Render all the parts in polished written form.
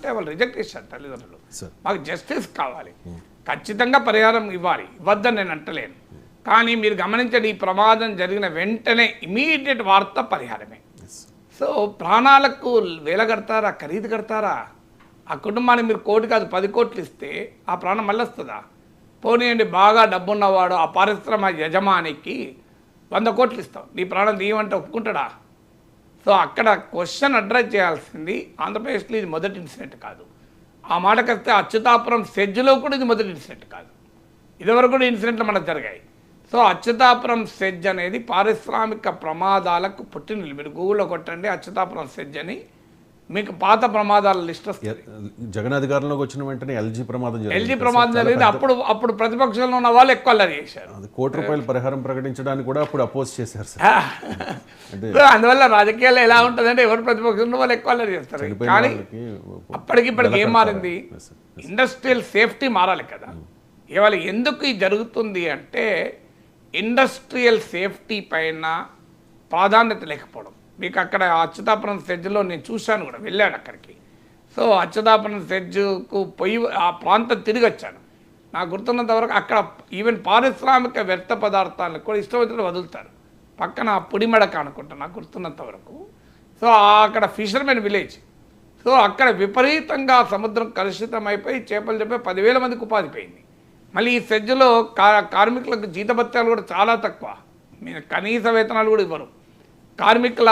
అంటే వాళ్ళు రిజెక్ట్ చేశారు తల్లిదండ్రులు. మాకు జస్టిస్ కావాలి, ఖచ్చితంగా పరిహారం ఇవ్వాలి, ఇవ్వద్దని నేను అంటలేను. కానీ మీరు గమనించండి, ఈ ప్రమాదం జరిగిన వెంటనే ఇమీడియట్ వార్త పరిహారమే. సో ప్రాణాలకు వేల కడతారా, ఖరీదు కడతారా? ఆ కుటుంబానికి మీరు 1 కోటి కాదు 10 కోట్లు ఇస్తే ఆ ప్రాణం మళ్ళీ వస్తుందా? పోనీయండి, బాగా డబ్బున్నవాడు ఆ పారిశ్రమ యజమానికి 100 కోట్లు ఇస్తాం, నీ ప్రాణం తీయమంటే ఒప్పుకుంటాడా? సో అక్కడ క్వశ్చన్ అడ్రస్ చేయాల్సింది, ఆంధ్రప్రదేశ్లో ఇది మొదటి ఇన్సిడెంట్ కాదు. ఆ మాటకు వస్తే అచ్యుతాపురం సెజ్లో కూడా ఇది మొదటి ఇన్సిడెంట్ కాదు, ఇదివరకు కూడా ఇన్సిడెంట్లు మనకు జరిగాయి. సో అచ్యుతాపురం సెజ్ అనేది పారిశ్రామిక ప్రమాదాలకు పుట్టినలు. మీరు గూగుల్లో కొట్టండి అచ్యుతాపురం సెజ్ అని, మీకు పాత ప్రమాదాల లిస్ట్ వస్తుంది. జగన్ అధికారంలోకి వచ్చిన వెంటనే ఎల్జీ ప్రమాదం జరిగింది. అప్పుడు ప్రతిపక్షంలో ఉన్న వాళ్ళు ఎక్కువ అల్లరి చేశారు. ₹1 కోటి పరిహారం ప్రకటించడానికి కూడా అప్పుడు అపోజ్ చేశారు సార్. అందువల్ల రాజకీయాల్లో ఎలా ఉంటుందంటే ఎవరు ప్రతిపక్షంలో వాళ్ళు ఎక్కువ అల్లరి చేస్తారు. కానీ అప్పటికిప్పటికి ఏం మారింది, ఇండస్ట్రియల్ సేఫ్టీ మారాలి కదా. ఇవాళ ఎందుకు ఇది జరుగుతుంది అంటే ఇండస్ట్రియల్ సేఫ్టీ పైన ప్రాధాన్యత లేకపోవడం. మీకు అక్కడ అచ్యుతాపురం సెజ్లో నేను చూశాను కూడా, వెళ్ళాను అక్కడికి. సో అచ్యుతాపురం సెజ్కు పోయి ఆ ప్రాంతం తిరిగి వచ్చాను. నాకు గుర్తున్నంత వరకు అక్కడ ఈవెన్ పారిశ్రామిక వ్యర్థ పదార్థాలను కూడా ఇష్టం వచ్చినట్టు వదులుతారు. పక్కన పుడిమడక అనుకుంటా నాకు గుర్తున్నంత వరకు. సో అక్కడ ఫిషర్మెన్ విలేజ్. సో అక్కడ విపరీతంగా సముద్రం కలుషితం అయిపోయి చేపలు చెప్పి 10,000 మందికి ఉపాధి పోయింది. మళ్ళీ ఈ సెజ్లో కార్మికులకు జీతభత్యాలు కూడా చాలా తక్కువ, కనీస వేతనాలు కూడా ఇవ్వరు, కార్మికుల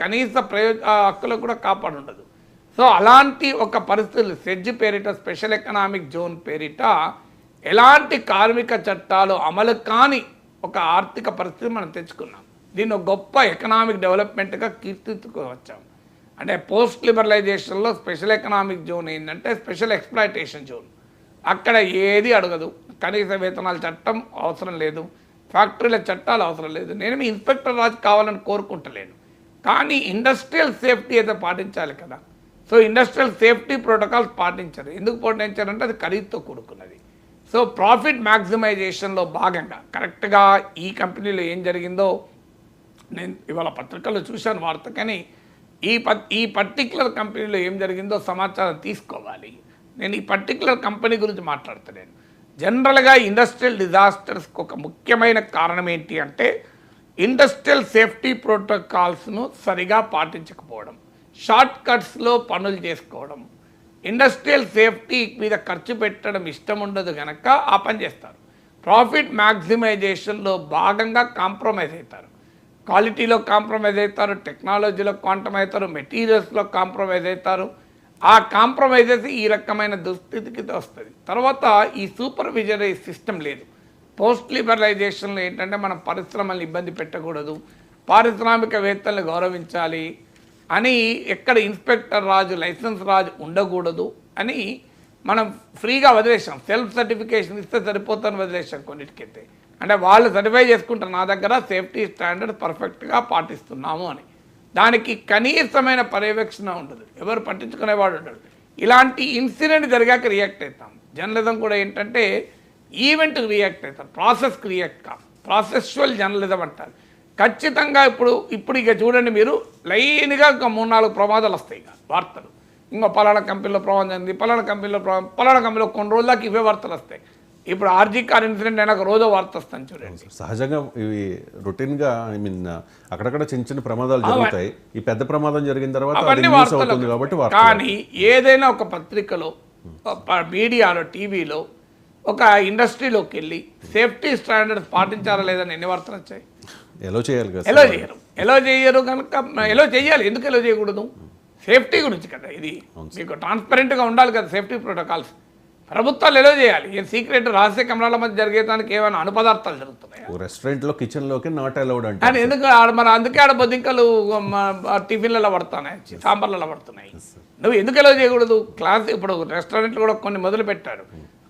కనీస హక్కులకు కూడా కాపాడుండదు. సో అలాంటి ఒక పరిస్థితులు సెజ్ పేరిట, స్పెషల్ ఎకనామిక్ జోన్ పేరిట ఎలాంటి కార్మిక చట్టాలు అమలు కాని ఒక ఆర్థిక పరిస్థితి మనం తెచ్చుకున్నాం. దీన్ని ఒక గొప్ప ఎకనామిక్ డెవలప్మెంట్గా కీర్తించుకోవచ్చాం. అంటే పోస్ట్ లిబరలైజేషన్లో స్పెషల్ ఎకనామిక్ జోన్ ఏంటంటే స్పెషల్ ఎక్స్ప్లాయిటేషన్ జోన్. అక్కడ ఏది అడగదు, కనీస వేతనాల చట్టం అవసరం లేదు, ఫ్యాక్టరీల చట్టాలు అవసరం లేదు. నేను మీ ఇన్స్పెక్టర్ రాజు కావాలని కోరుకుంటలేను, కానీ ఇండస్ట్రియల్ సేఫ్టీ అయితే పాటించాలి కదా. సో ఇండస్ట్రియల్ సేఫ్టీ ప్రోటోకాల్స్ పాటించారు. ఎందుకు పాటించారంటే అది ఖరీదుతో కూడుకున్నది. సో ప్రాఫిట్ మ్యాక్సిమైజేషన్లో భాగంగా కరెక్ట్గా ఈ కంపెనీలో ఏం జరిగిందో నేను ఇవాళ పత్రికల్లో చూశాను వార్త, కానీ ఈ పర్టిక్యులర్ కంపెనీలో ఏం జరిగిందో సమాచారం తీసుకోవాలి. నేను ఈ పర్టిక్యులర్ కంపెనీ గురించి మాట్లాడతలేను. జనరల్గా ఇండస్ట్రియల్ డిజాస్టర్స్కి ఒక ముఖ్యమైన కారణం ఏంటి అంటే ఇండస్ట్రియల్ సేఫ్టీ ప్రోటోకాల్స్ను సరిగా పాటించకపోవడం, షార్ట్ కట్స్లో పనులు చేసుకోవడం, ఇండస్ట్రియల్ సేఫ్టీ మీద ఖర్చు పెట్టడం ఇష్టం ఉండదు కనుక ఆ పని చేస్తారు. ప్రాఫిట్ మ్యాక్సిమైజేషన్లో భాగంగా కాంప్రమైజ్ అవుతారు, క్వాలిటీలో కాంప్రమైజ్ అవుతారు, టెక్నాలజీలో కాంప్రమైజ్ అవుతారు, మెటీరియల్స్లో కాంప్రమైజ్ అవుతారు. ఆ కాంప్రమైజెస్ ఈ రకమైన దుస్థితికి వస్తుంది. తర్వాత ఈ సూపర్విజరీ సిస్టమ్ లేదు. పోస్ట్ లిబరలైజేషన్లో ఏంటంటే మనం పరిశ్రమలను ఇబ్బంది పెట్టకూడదు, పారిశ్రామికవేత్తలను గౌరవించాలి అని, ఎక్కడ ఇన్స్పెక్టర్ రాజు లైసెన్స్ రాజు ఉండకూడదు అని మనం ఫ్రీగా వదిలేసాం. సెల్ఫ్ సర్టిఫికేషన్ ఇస్తే సరిపోతాను వదిలేసాం కొన్నిటికైతే. అంటే వాళ్ళు సర్టిఫై చేసుకుంటారు నా దగ్గర సేఫ్టీ స్టాండర్డ్ పర్ఫెక్ట్గా పాటిస్తున్నాము అని. దానికి కనీసమైన పర్యవేక్షణ ఉండదు, ఎవరు పట్టించుకునేవాడు ఉండడు. ఇలాంటి ఇన్సిడెంట్ జరిగాక రియాక్ట్ అవుతాం. జర్నలిజం కూడా ఏంటంటే ఈవెంట్కి రియాక్ట్ అవుతారు, ప్రాసెస్కి రియాక్ట్ కాదు. ప్రాసెస్చువల్ జర్నలిజం అంటారు. ఖచ్చితంగా ఇప్పుడు ఇక చూడండి మీరు, లైన్గా ఒక 3-4 ప్రమాదాలు వస్తాయి ఇక వార్తలు. ఇంకో పలానా కంపెనీలో ప్రమాదం జరిగింది, పలానా కంపెనీలో కొన్ని రోజులకి ఇవే వార్తలు వస్తాయి. ఇప్పుడు ఆర్జీ కార్ ఇన్సిడెంట్ అయినా ఒక రోజో వార్త వస్తాను చూడండి. సహజంగా ఇవి రొటీన్గా అక్కడక్కడ చిన్న చిన్న ప్రమాదాలు జరుగుతాయి. ఈ పెద్ద ప్రమాదం జరిగిన తర్వాత అవన్నీ వార్తలు కాబట్టి. కానీ ఏదైనా ఒక పత్రికలో, మీడియాలో, టీవీలో ఒక ఇండస్ట్రీలోకి వెళ్ళి సేఫ్టీ స్టాండర్డ్స్ పాటించారా లేదని ఎన్ని వార్తలు వచ్చాయి? ఎలా చేయాలి కదా, ఎలా చేయరు కనుక ఎలా చేయాలి, ఎందుకు ఎలా చేయకూడదు? సేఫ్టీ గురించి కదా ఇది. మీకు ట్రాన్స్పరెంట్గా ఉండాలి కదా సేఫ్టీ ప్రోటోకాల్స్. ప్రభుత్వాలు ఎలా చేయాలి? ఈ సీక్రెట్ రహస్య కమరాల మధ్య జరిగేదానికి ఏమైనా అనుపదార్థాలు జరుగుతున్నాయి? రెస్టారెంట్లో కిచెన్లోకి నాట్ అలౌడ్ అంటే అని ఎందుకు? మరి అందుకే ఆడ బొద్దింకలు టిఫిన్లలో పడుతున్నాయి, సాంబార్లలో పడుతున్నాయి. నువ్వు ఎందుకు ఎలా చేయకూడదు? క్లాస్ ఇప్పుడు రెస్టారెంట్లు కూడా కొన్ని మొదలు పెట్టారు.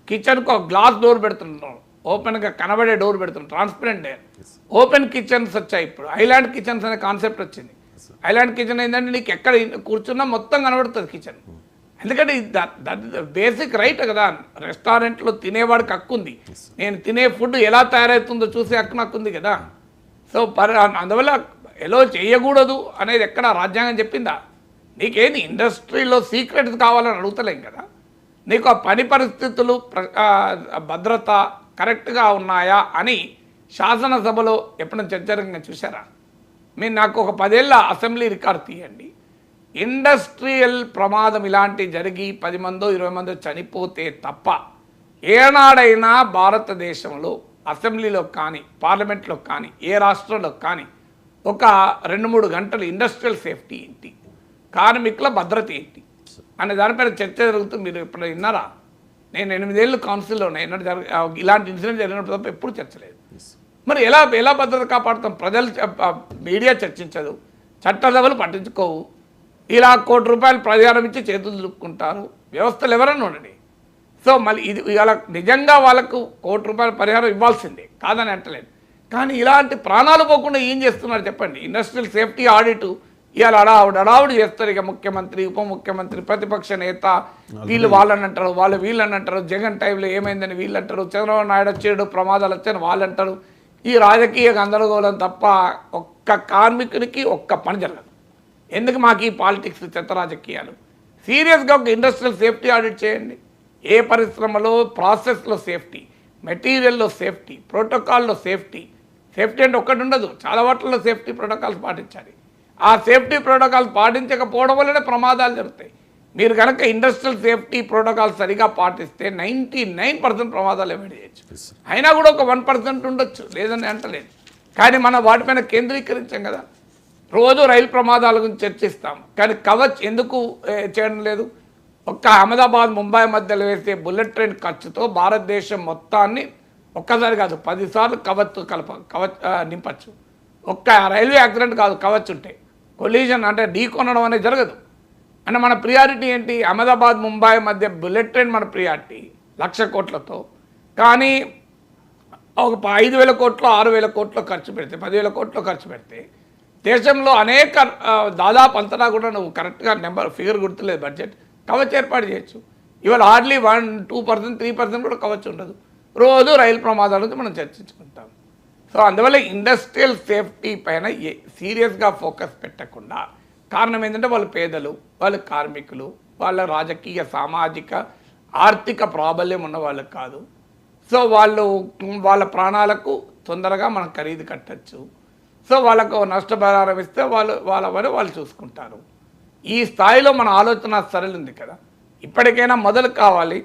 కిచెన్కు ఒక గ్లాస్ డోర్ పెడుతున్నాం, ఓపెన్గా కనబడే డోర్ పెడుతున్నాం, ట్రాన్స్పరెంట్ ఓపెన్ కిచెన్స్ వచ్చాయి. ఇప్పుడు ఐలాండ్ కిచెన్స్ అనే కాన్సెప్ట్ వచ్చింది. ఐలాండ్ కిచెన్ ఏంటంటే నీకు ఎక్కడ కూర్చున్నా మొత్తం కనబడుతుంది కిచెన్. ఎందుకంటే బేసిక్ రైట్ కదా, రెస్టారెంట్లో తినేవాడికి హక్కు ఉంది. నేను తినే ఫుడ్ ఎలా తయారవుతుందో చూసే హక్కు నాకు ఉంది కదా. సో అందువల్ల ఎలా చేయకూడదు అనేది ఎక్కడ రాజ్యాంగం చెప్పిందా? నీకేంది ఇండస్ట్రీలో సీక్రెట్స్ కావాలని అడుగుతలేం కదా. నీకు ఆ పని పరిస్థితులు భద్రత కరెక్ట్గా ఉన్నాయా అని శాసనసభలో ఎప్పుడైనా చర్చరంగా చూసారా? మీరు నాకు ఒక 10 ఏళ్ళ అసెంబ్లీ రికార్డు తీయండి. ఇండస్ట్రియల్ ప్రమాదం ఇలాంటి జరిగి 10 మందో 20 మందో చనిపోతే తప్ప ఏనాడైనా భారతదేశంలో అసెంబ్లీలో కానీ పార్లమెంట్లో కానీ ఏ రాష్ట్రంలో కానీ ఒక 2-3 గంటలు ఇండస్ట్రియల్ సేఫ్టీ ఏంటి, కార్మికుల భద్రత ఏంటి అనే దానిపైన చర్చ జరుగుతుంది. మీరు ఇప్పుడు విన్నారా? నేను 8 ఏళ్ళు కౌన్సిల్లో ఇలాంటి ఇన్సిడెంట్ జరిగినప్పుడు తప్ప ఎప్పుడు చర్చ లేదు. మరి ఎలా భద్రత కాపాడుతాం? ప్రజలు మీడియా చర్చించదు, చట్టసభలు పట్టించుకోవు, ఇలా ₹1 కోటి పరిహారం ఇచ్చి చేతులు దులుపుకుంటారు. వ్యవస్థలు ఎవరన్నా ఉండండి. సో మళ్ళీ ఇది ఇవాళ నిజంగా వాళ్ళకు ₹1 కోటి పరిహారం ఇవ్వాల్సిందే, కాదని అంటలేదు. కానీ ఇలాంటి ప్రాణాలు పోకుండా ఏం చేస్తున్నారు చెప్పండి? ఇండస్ట్రియల్ సేఫ్టీ ఆడిట్ ఇవాళ అడావుడు చేస్తారు. ఇక ముఖ్యమంత్రి, ఉప ముఖ్యమంత్రి, ప్రతిపక్ష నేత వీళ్ళు వాళ్ళని అంటారు, వాళ్ళు వీళ్ళని అంటారు. జగన్ టైంలో ఏమైందని వీళ్ళు అంటారు, చంద్రబాబు నాయుడు వచ్చాడు ప్రమాదాలు వచ్చాయని వాళ్ళు అంటారు. ఈ రాజకీయ గందరగోళం తప్ప ఒక్క కార్మికునికి ఒక్క పని జరగదు. ఎందుకు మాకు ఈ పాలిటిక్స్, చెత్త రాజకీయాలు? సీరియస్గా ఒక ఇండస్ట్రియల్ సేఫ్టీ ఆడిట్ చేయండి. ఏ పరిశ్రమలో ప్రాసెస్లో సేఫ్టీ, మెటీరియల్లో సేఫ్టీ, ప్రోటోకాల్లో సేఫ్టీ. సేఫ్టీ అంటే ఒక్కటి ఉండదు, చాలా వాటిల్లో సేఫ్టీ ప్రోటోకాల్స్ పాటించాలి. ఆ సేఫ్టీ ప్రోటోకాల్స్ పాటించకపోవడం వల్లనే ప్రమాదాలు జరుగుతాయి. మీరు కనుక ఇండస్ట్రియల్ సేఫ్టీ ప్రోటోకాల్ సరిగా పాటిస్తే 99% ప్రమాదాలు అవాయిడ్ చేయొచ్చు. అయినా కూడా ఒక 1% ఉండొచ్చు, లేదని అంటలేదు. కానీ మనం వాటిపైన కేంద్రీకరించాం కదా. రోజు రైలు ప్రమాదాల గురించి చర్చిస్తాం, కానీ కవచ్ ఎందుకు చేయడం లేదు? ఒక్క అహ్మదాబాద్ ముంబై మధ్యలో వేసే బుల్లెట్ ట్రైన్ ఖర్చుతో భారతదేశం మొత్తాన్ని ఒక్కసారి కాదు 10 సార్లు కవచ్ నింపచ్చు. ఒక్క రైల్వే యాక్సిడెంట్ కాదు కవచ్ ఉంటే. కొలీజన్ అంటే ఢీ కొనడం అనేది జరగదు. అంటే మన ప్రియారిటీ ఏంటి? అహ్మదాబాద్ ముంబై మధ్య బుల్లెట్ ట్రైన్ మన ప్రియారిటీ 1,00,000 కోట్లతో. కానీ ఒక 5,000 కోట్లు 6,000 కోట్లు ఖర్చు పెడితే, 10,000 కోట్లు ఖర్చు పెడితే దేశంలో అనేక దాదాపు అంతటా కూడా నువ్వు కరెక్ట్గా ఫిగర్ గుర్తులేదు బడ్జెట్ కవచ్ ఏర్పాటు చేయొచ్చు. ఇవాళ హార్డ్లీ 1-2%, 3% కూడా కవచ్ ఉండదు. రోజు రైలు ప్రమాదాల గురించి మనం చర్చించుకుంటాం. సో అందువల్ల ఇండస్ట్రియల్ సేఫ్టీ పైన సీరియస్గా ఫోకస్ పెట్టకుండా, కారణం ఏంటంటే వాళ్ళు పేదలు, వాళ్ళు కార్మికులు, వాళ్ళ రాజకీయ సామాజిక ఆర్థిక ప్రాబల్యం ఉన్న వాళ్ళు కాదు. సో వాళ్ళ ప్రాణాలకు తొందరగా మనం ఖరీదు కట్టచ్చు. సో వాళ్ళకు నష్టపరిహారం ఇస్తే వాళ్ళు చూసుకుంటారు. ఈ స్థాయిలో మన ఆలోచన సరళి ఉంది కదా. ఇప్పటికైనా మొదలు కావాలి.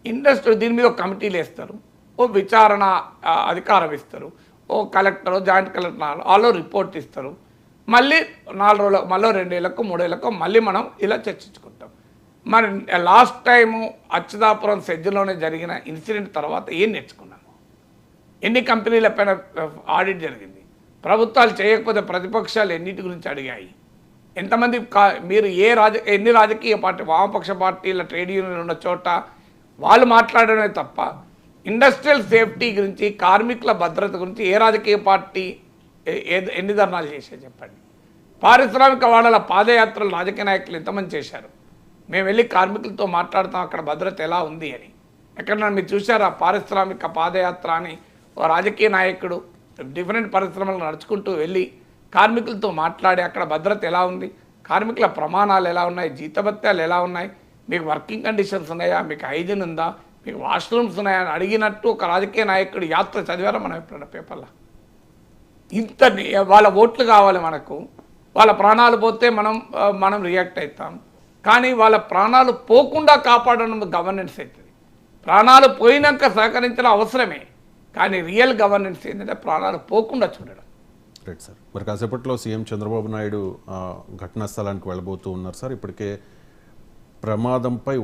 ఇండస్ట్రీ దీని మీద ఒక కమిటీలు వేస్తారు, ఓ విచారణ అధికారం ఇస్తారు, ఓ కలెక్టర్, జాయింట్ కలెక్టర్ వాళ్ళు రిపోర్ట్ ఇస్తారు. మళ్ళీ 4 రోజులకు, మళ్ళీ 2 ఏళ్ళకు 3 ఏళ్ళకు మళ్ళీ మనం ఇలా చర్చించుకుంటాం. మరి లాస్ట్ టైము అచ్యుతాపురం సెజ్లోనే జరిగిన ఇన్సిడెంట్ తర్వాత ఏం నేర్చుకున్నాము? ఎన్ని కంపెనీల పైన ఆడిట్ జరిగింది? ప్రభుత్వాలు చేయకపోతే ప్రతిపక్షాలు ఎన్నిటి గురించి అడిగాయి? ఎంతమంది మీరు ఎన్ని రాజకీయ పార్టీ, వామపక్ష పార్టీల ట్రేడ్ యూనియన్ ఉన్న చోట వాళ్ళు మాట్లాడడమే తప్ప ఇండస్ట్రియల్ సేఫ్టీ గురించి, కార్మికుల భద్రత గురించి ఏ రాజకీయ పార్టీ ఎన్ని ధర్నాలు చేశారు చెప్పండి? పారిశ్రామిక వాళ్ళ పాదయాత్రలు రాజకీయ నాయకులు ఎంతమంది చేశారు? మేము వెళ్ళి కార్మికులతో మాట్లాడతాం అక్కడ భద్రత ఎలా ఉంది అని. ఎక్కడన్నా మీరు చూసారా పారిశ్రామిక పాదయాత్ర అని? ఓ రాజకీయ నాయకుడు డిఫరెంట్ పరిశ్రమలు నడుచుకుంటూ వెళ్ళి కార్మికులతో మాట్లాడి అక్కడ భద్రత ఎలా ఉంది, కార్మికుల ప్రమాణాలు ఎలా ఉన్నాయి, జీతభత్యాలు ఎలా ఉన్నాయి, మీకు వర్కింగ్ కండిషన్స్ ఉన్నాయా, మీకు హైజీన్ ఉందా, మీకు వాష్రూమ్స్ ఉన్నాయా అని అడిగినట్టు ఒక రాజకీయ నాయకుడు యాత్ర చదివారా మనం ఎప్పుడన్నా పేపర్లో? ఇంత వాళ్ళ ఓట్లు కావాలి మనకు, వాళ్ళ ప్రాణాలు పోతే మనం రియాక్ట్ అవుతాం. కానీ వాళ్ళ ప్రాణాలు పోకుండా కాపాడడం గవర్నెన్స్ అవుతుంది. ప్రాణాలు పోయినాక సహకరించడం అవసరమే, కానీ రియల్ గవర్నెన్స్ ఏంటంటే ప్రాణాలు పోకుండా చూడడం. Right sir. మరి కాసేపట్లో సీఎం చంద్రబాబు నాయుడు ఘటనా స్థలానికి వెళ్ళబోతూ ఉన్నారు సార్. ఇప్పటికే ప్రమాదంపై